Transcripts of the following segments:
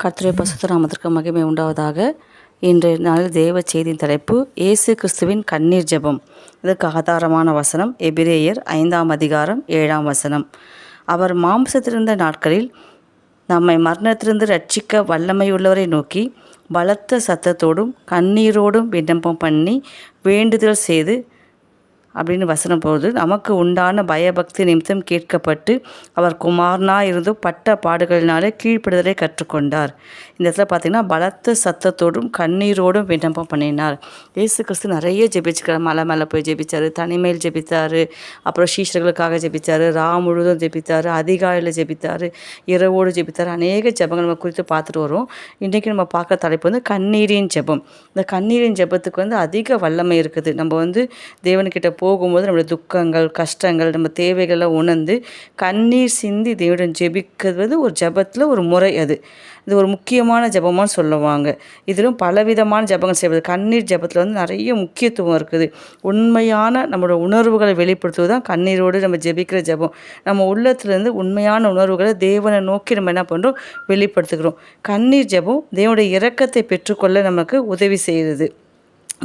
கர்த்தருடைய பரிசுத்த நாமத்திற்கு மகிமை உண்டாவதாக. இன்றைய நாளில் தேவ செய்தியின் தலைப்பு இயேசு கிறிஸ்துவின் கண்ணீர் ஜெபம். இதற்கு ஆதாரமான வசனம் எபிரேயர் 5ஆம் அதிகாரம் 7ஆம் வசனம். அவர் மாம்சத்திலிருந்த நாட்களில் நம்மை மரணத்திலிருந்து ரட்சிக்க வல்லமையுள்ளவரை நோக்கி பலத்த சத்தத்தோடும் கண்ணீரோடும் விண்ணப்பம் பண்ணி வேண்டுதல் செய்து அப்படின்னு வசனம் போது நமக்கு உண்டான பயபக்தி நிமித்தம் கேட்கப்பட்டு அவர் குமாரனாக இருந்தும் பட்ட பாடுகளினாலே கீழ்ப்படுதலை கற்றுக்கொண்டார். இந்த இடத்துல பார்த்திங்கன்னா பலத்த சத்தத்தோடும் கண்ணீரோடும் விண்ணப்பம் பண்ணினார். இயேசு கிறிஸ்து நிறைய ஜெபிச்சுக்கிறார். மலை மேலே போய் ஜெபித்தார், தனிமையில் ஜெபித்தார், அப்புறம் சீஷர்களுக்காக ஜெபித்தார், முழுதும் ஜெபித்தார், அதிகாலையில் ஜெபித்தார், இரவோடு ஜெபித்தார். அநேக ஜெபங்கள் நம்ம குறித்து பார்த்துட்டு வரோம். இன்றைக்கி நம்ம பார்க்குற தலைப்பு கண்ணீரின் ஜெபம். இந்த கண்ணீரின் ஜெபத்துக்கு அதிக வல்லமை இருக்குது. நம்ம தேவன்கிட்ட போகும்போது நம்மளுடைய துக்கங்கள், கஷ்டங்கள், நம்ம தேவைகளை உணர்ந்து கண்ணீர் சிந்தி தேவனுடன் ஜெபிக்கிறது ஒரு ஜெபத்தில் ஒரு முறை. இது ஒரு முக்கியமான ஜெபமாக சொல்லுவாங்க. இதிலும் பலவிதமான ஜெபங்கள் செய்வது. கண்ணீர் ஜெபத்தில் நிறைய முக்கியத்துவம் இருக்குது. உண்மையான நம்மளோட உணர்வுகளை வெளிப்படுத்துவது தான் கண்ணீரோடு நம்ம ஜெபிக்கிற ஜெபம். நம்ம உள்ளத்துலேருந்து உண்மையான உணர்வுகளை தேவனை நோக்கி நம்ம என்ன பண்ணுறோம், வெளிப்படுத்துகிறோம். கண்ணீர் ஜெபம் தேவனுடைய இரக்கத்தை பெற்றுக்கொள்ள நமக்கு உதவி செய்கிறது.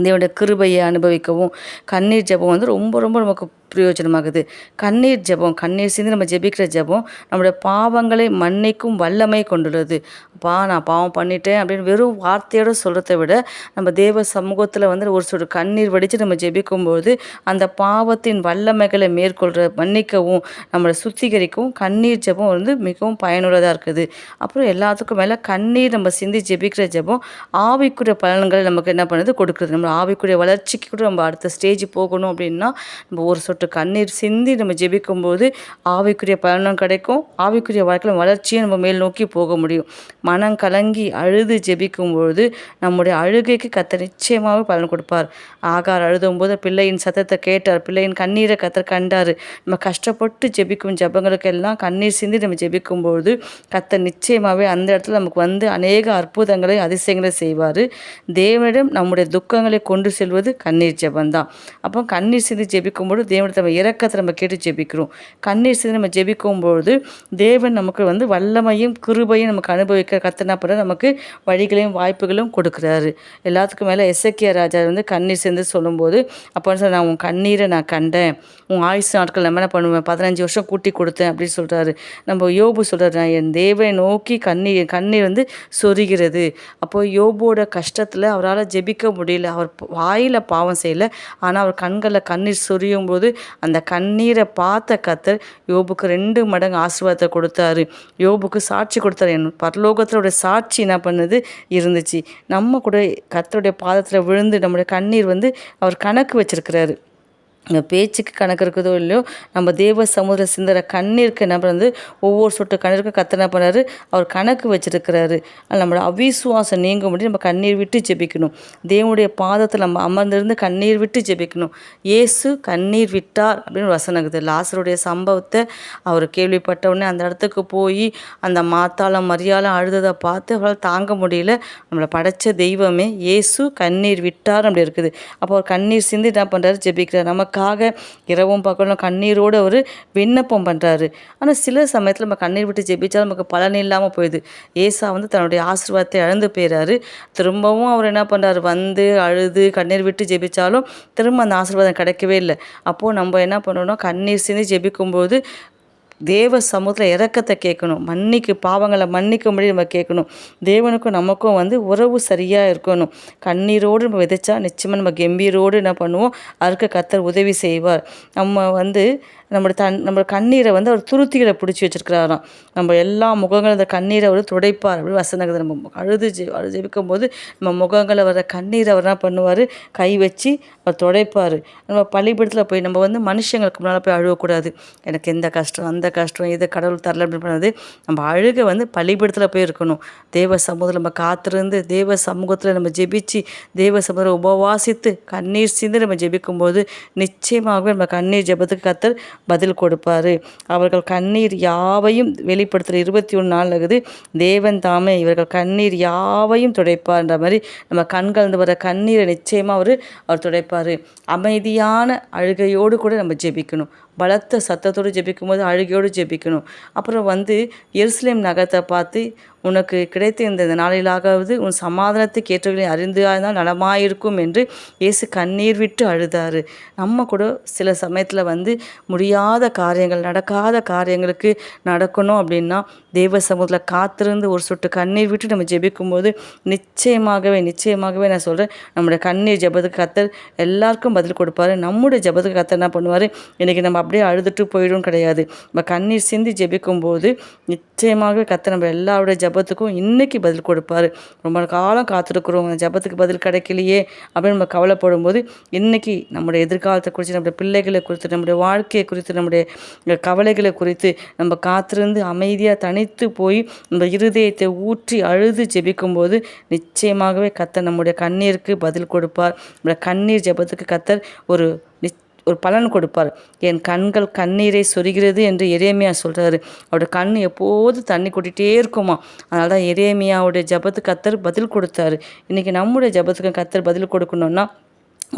தேவனுடைய கிருபையை அனுபவிக்கவும் கண்ணீர் ஜெபம் ரொம்ப ரொம்ப நமக்கு பிரயோஜனமாகுது. கண்ணீர் ஜெபம், கண்ணீர் சிந்தி நம்ம ஜெபிக்கிற ஜெபம் நம்முடைய பாவங்களை மன்னிக்கும் வல்லமை கொண்டுள்ளது. நான் பாவம் பண்ணிட்டேன் அப்படின்னு வெறும் வார்த்தையோடு சொல்கிறத விட நம்ம தேவ சமூகத்தில் ஒரு சொல் கண்ணீர் வடித்து நம்ம ஜெபிக்கும்போது அந்த பாவத்தின் வல்லமைகளை மன்னிக்கவும் நம்மளை சுத்திகரிக்கவும் கண்ணீர் ஜெபம் மிகவும் பயனுள்ளதாக இருக்குது. அப்புறம் எல்லாத்துக்கும் மேலே கண்ணீர் நம்ம சிந்தி ஜெபிக்கிற ஜெபம் ஆவிக்குரிய பலன்களை நமக்கு என்ன பண்ணுது, கொடுக்குறது. நம்ம ஆவிக்குரிய வளர்ச்சிக்கு கூட நம்ம அடுத்த ஸ்டேஜ் போகணும் அப்படின்னா நம்ம ஒரு சொட்டு கண்ணீர் சிந்தி நம்ம ஜெபிக்கும்போது ஆவிக்குரிய பலனும் கிடைக்கும். ஆவிக்குரிய வாழ்க்கையில் வளர்ச்சியை நம்ம மேல் நோக்கி போக முடியும். மனம் கலங்கி அழுது ஜெபிக்கும்பொழுது நம்முடைய அழுகைக்கு கர்த்தர் நிச்சயமாகவே பலன் கொடுப்பார். ஆகார் அழுதும்போது பிள்ளையின் சத்தத்தை கேட்டார், பிள்ளையின் கண்ணீரை கர்த்தர் கண்டார். நம்ம கஷ்டப்பட்டு ஜெபிக்கும் ஜெபங்களுக்கெல்லாம் கண்ணீர் சிந்தி நம்ம ஜெபிக்கும்போது கர்த்தர் நிச்சயமாகவே அந்த இடத்துல நமக்கு அநேக அற்புதங்களை அதிசயங்களை செய்வார். தேவனிடம் நம்முடைய துக்கங்களை கொண்டு செல்வது கண்ணீர் ஜெபந்தான். அப்போ கண்ணீர் சிந்தி ஜெபிக்கும்போது தேவனிடம் நம்ம இரக்கத்தை நம்ம கேட்டு ஜெபிக்கிறோம். கண்ணீர் சிந்தி நம்ம ஜெபிக்கும்போது தேவன் நமக்கு வல்லமையும் கிருபையும் நமக்கு அனுபவிக்க கர்த்தர் நமக்கு வழிகளையும் வாய்ப்புகளும் கொடுக்குறாரு. எல்லாத்துக்கும் மேலே எசேக்கியா ராஜா கண்ணீர் சிந்தி சொல்லும்போது அப்போ நான் உன் கண்ணீரை நான் கண்டேன், உன் ஆயுசு நாட்கள் நம்ம என்ன பண்ணுவேன், 15 வருஷம் கூட்டி கொடுத்தேன் அப்படின்னு சொல்கிறாரு. நம்ம யோபு சொல்கிறாரு, நான் என் தேவனை நோக்கி கண்ணீர் சொரிகிறது. அப்போ யோபோட கஷ்டத்தில் அவரால் ஜெபிக்க முடியல. அவர் வாயில் பாவம் செய்யலை, ஆனால் அவர் கண்களில் கண்ணீர் சொரியும் போது அந்த கண்ணீரை பார்த்த கர்த்தர் யோபுக்கு 2 மடங்கு ஆசீர்வாதத்தை கொடுத்தாரு. யோபுக்கு சாட்சி கொடுத்தாரு. என் பரலோகத்தோட சாட்சி என்ன பண்ணுது இருந்துச்சு. நம்ம கூட கர்த்தருடைய பாதத்தில் விழுந்து நம்முடைய கண்ணீர் அவர் கணக்கு வச்சிருக்கிறாரு. பேச்சுக்கு கணக்கு இருக்குதோ இல்லையோ, நம்ம தேவ சமுதிர சிந்தர கண்ணீருக்கு என்ன ஒவ்வொரு சொட்டு கண்ணீருக்கும் கர்த்தர் என்ன பண்ணாரு, அவர் கணக்கு வச்சிருக்கிறாரு. நம்மளோட அவிசுவாசம் நீங்க முடியும் நம்ம கண்ணீர் விட்டு ஜெபிக்கணும். தேவனுடைய பாதத்தில் நம்ம அமர்ந்திருந்து கண்ணீர் விட்டு ஜெபிக்கணும். இயேசு கண்ணீர் விட்டார் அப்படின்னு வசனம் இருக்குது. லாசருடைய சம்பவத்தை அவர் கேள்விப்பட்ட உடனே அந்த இடத்துக்கு போய் அந்த மாத்தாளம் மரியாதை அழுததை பார்த்து அவரால் தாங்க முடியல. நம்மளை படைச்ச தெய்வமே இயேசு கண்ணீர் விட்டார் அப்படி இருக்குது. அப்போ அவர் கண்ணீர் சிந்தி என்ன பண்ணுறாரு, ஜெபிக்கிறார். நமக்காக இரவும் பகலும் கண்ணீரோடு அவர் விண்ணப்பம் பண்ணுறாரு. ஆனால் சில சமயத்தில் நம்ம கண்ணீர் விட்டு ஜெபிச்சாலும் நமக்கு பலன் இல்லாமல் போயிடுது. ஏசா தன்னுடைய ஆசீர்வாதத்தை இழந்து போயிறாரு. திரும்பவும் அவர் என்ன பண்ணுறாரு, அழுது கண்ணீர் விட்டு ஜெபிச்சாலும் திரும்ப அந்த ஆசீர்வாதம் கிடைக்கவே இல்லை. அப்போது நம்ம என்ன பண்ணணும், கண்ணீர் சிந்தி ஜெபிக்கும்போது தேவ சமூகத்தில் இரக்கத்தை கேட்கணும். பாவங்களை மன்னிக்கும்படி நம்ம கேட்கணும். தேவனுக்கும் நமக்கும் உறவு சரியாக இருக்கணும். கண்ணீரோடு நம்ம விதைச்சா நிச்சயமாக நம்ம கம்பீரோடு என்ன பண்ணுவோம், அதுக்கு கர்த்தர் உதவி செய்வார். நம்ம கண்ணீரை அவர் துருத்திகளை பிடிச்சி வச்சுருக்கிறாராம். நம்ம எல்லா முகங்களும் அந்த கண்ணீரை அவர் துடைப்பார் அப்படி வசனங்கள். நம்ம அழுது ஜெபிக்கும் போது நம்ம முகங்களை வர கண்ணீரை அவர் என்ன பண்ணுவார், கை வச்சு அவர் துடைப்பார். நம்ம பள்ளிக்கூடத்தில் போய் நம்ம மனுஷங்களுக்கு முன்னால் போய் அழுவக்கூடாது. எனக்கு எந்த கஷ்டம் அந்த கஷ்டம் இது கடவுள் தரல அப்படின்னு பண்ணது. நம்ம அழுக பள்ளிக்கூடத்தில் போய் இருக்கணும். தேவ சமூகத்தில் நம்ம காத்திருந்து தேவ சமூகத்தில் நம்ம ஜெபிச்சு தேவ சமூகத்தில் உபவாசித்து கண்ணீர் சிந்து நம்ம ஜெபிக்கும்போது நிச்சயமாகவே நம்ம கண்ணீர் ஜெபத்துக்கு கர்த்தர் பதில் கொடுப்பார். அவர்கள் கண்ணீர் யாவையும் வெளிப்படுத்துகிற 21 நாள் இருக்குது. தேவன் தாமே இவர்கள் கண்ணீர் யாவையும் துடைப்பார்ன்ற மாதிரி நம்ம கண்கலந்து வர கண்ணீரை நிச்சயமாக அவர் துடைப்பார். அமைதியான அழுகையோடு கூட நம்ம ஜெபிக்கணும். பலத்த சத்தத்தோடு ஜெபிக்கும்போது அழுகையோடு ஜெபிக்கணும். அப்புறம் எருசலேம் நகரத்தை பார்த்து, உனக்கு கிடைத்த இந்த நாளிலாவது உன் சமாதானத்துக்கு ஏற்றவர்களை அறிந்தால் நலமாயிருக்கும் என்று இயேசு கண்ணீர் விட்டு அழுதாரு. நம்ம கூட சில சமயத்தில் முடியாத காரியங்கள், நடக்காத காரியங்களுக்கு நடக்கணும் அப்படின்னா தேவ சமூகத்தில் காத்திருந்து ஒரு சொட்டு கண்ணீர் விட்டு நம்ம ஜெபிக்கும்போது நிச்சயமாகவே நான் சொல்கிறேன், நம்முடைய கண்ணீர் ஜெபத்துக்கு கர்த்தர் எல்லாருக்கும் பதில் கொடுப்பாரு. நம்முடைய ஜெபத்துக்கு கர்த்தர் என்ன பண்ணுவார், இன்றைக்கி நம்ம அப்படியே அழுதுட்டு போயிடும் கிடையாது. நம்ம கண்ணீர் சிந்தி ஜெபிக்கும்போது நிச்சயமாகவே கர்த்தர் நம்ம எல்லாருடைய ஜெபத்துக்கும் இன்றைக்கி பதில் கொடுப்பார். ரொம்ப காலம் காத்திருக்கிறோம், அந்த ஜெபத்துக்கு பதில் கிடைக்கலையே அப்படின்னு நம்ம கவலைப்படும் போது இன்றைக்கி நம்முடைய எதிர்காலத்தை குறித்து, நம்முடைய பிள்ளைகளை குறித்து, நம்முடைய வாழ்க்கையை குறித்து, நம்முடைய கவலைகளை குறித்து நம்ம காத்திருந்து அமைதியாக தனித்து போய் நம்ம இருதயத்தை ஊற்றி அழுது ஜெபிக்கும்போது நிச்சயமாகவே கர்த்தர் நம்முடைய கண்ணீருக்கு பதில் கொடுப்பார். நம்முடைய கண்ணீர் ஜெபத்துக்கு கர்த்தர் ஒரு பலன் கொடுப்பார். என் கண்கள் கண்ணீரை சொரிகிறது என்று எரேமியா சொல்கிறாரு. அவருடைய கண் எப்போது தண்ணி கொட்டிகிட்டே இருக்குமா. அதனால தான் எரேமியாவுடைய ஜெபத்துக்கு கர்த்தர் பதில் கொடுத்தாரு. இன்றைக்கி நம்முடைய ஜெபத்துக்கு கர்த்தர் பதில் கொடுக்கணுன்னா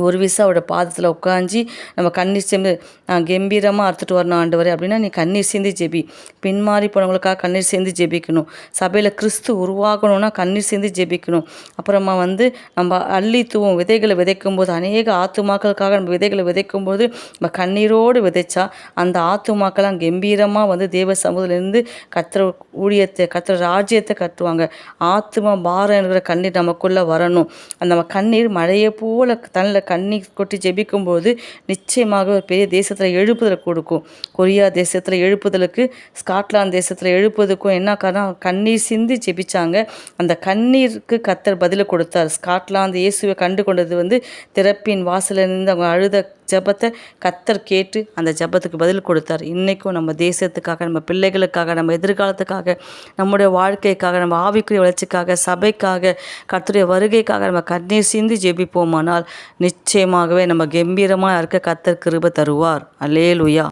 ஒரு விசா அவரோட பாதத்தில் உட்காந்து நம்ம கண்ணீர் சேர்ந்து நான் கம்பீரமாக அறுத்துட்டு வரணும் ஆண்டவரே அப்படின்னா நீ கண்ணீர் சேர்ந்து ஜெபி. பின்மாறி போனவங்களுக்காக கண்ணீர் சேர்ந்து ஜெபிக்கணும். சபையில் கிறிஸ்து உருவாகணும்னா கண்ணீர் சேர்ந்து ஜெபிக்கணும். அப்புறமா நம்ம அள்ளித்துவம் விதைகளை விதைக்கும் போது, அநேக ஆத்துமாக்களுக்காக நம்ம விதைகளை விதைக்கும் போது நம்ம கண்ணீரோடு விதைச்சா அந்த ஆத்துமாக்கெல்லாம் கம்பீரமாக தேவ சமூகத்திலேருந்து கர்த்தர் ஊழியத்தை, கர்த்தர் ராஜ்யத்தை கட்டுவாங்க. ஆத்துமா பாரம் என்கிற கண்ணீர் நமக்குள்ளே வரணும். அந்த நம்ம கண்ணீர் மழையை போல தன்னில் கண்ணீர் கொட்டி ஜெபிக்கும்போது நிச்சயமாக ஒரு பெரிய தேசத்தில் எழுப்புதல் கொடுக்கும். கொரியா தேசத்தில் எழுப்புதலுக்கு, ஸ்காட்லாந்து தேசத்தில் எழுப்புவதுக்கும் என்ன காரணம், கண்ணீர் சிந்தி ஜெபிச்சாங்க. அந்த கண்ணீருக்கு கர்த்தர் பதில் கொடுத்தார். ஸ்காட்லாந்து இயேசுவை கண்டு கொண்டது திறப்பின் வாசலிருந்து அவங்க அழுத ஜெபத்தை கர்த்தர் கேட்டு அந்த ஜெபத்துக்கு பதில் கொடுத்தார். இன்றைக்கும் நம்ம தேசத்துக்காக, நம்ம பிள்ளைகளுக்காக, நம்ம எதிர்காலத்துக்காக, நம்முடைய வாழ்க்கைக்காக, நம்ம ஆவிக்குரிய வளர்ச்சிக்காக, சபைக்காக, கர்த்தருடைய வருகைக்காக நம்ம கண்ணீர் சிந்தி ஜெபிப்போமானால் நிச்சயமாகவே நம்ம கம்பீரமாக இருக்க கர்த்தர் கிருபை தருவார். அல்லேலூயா.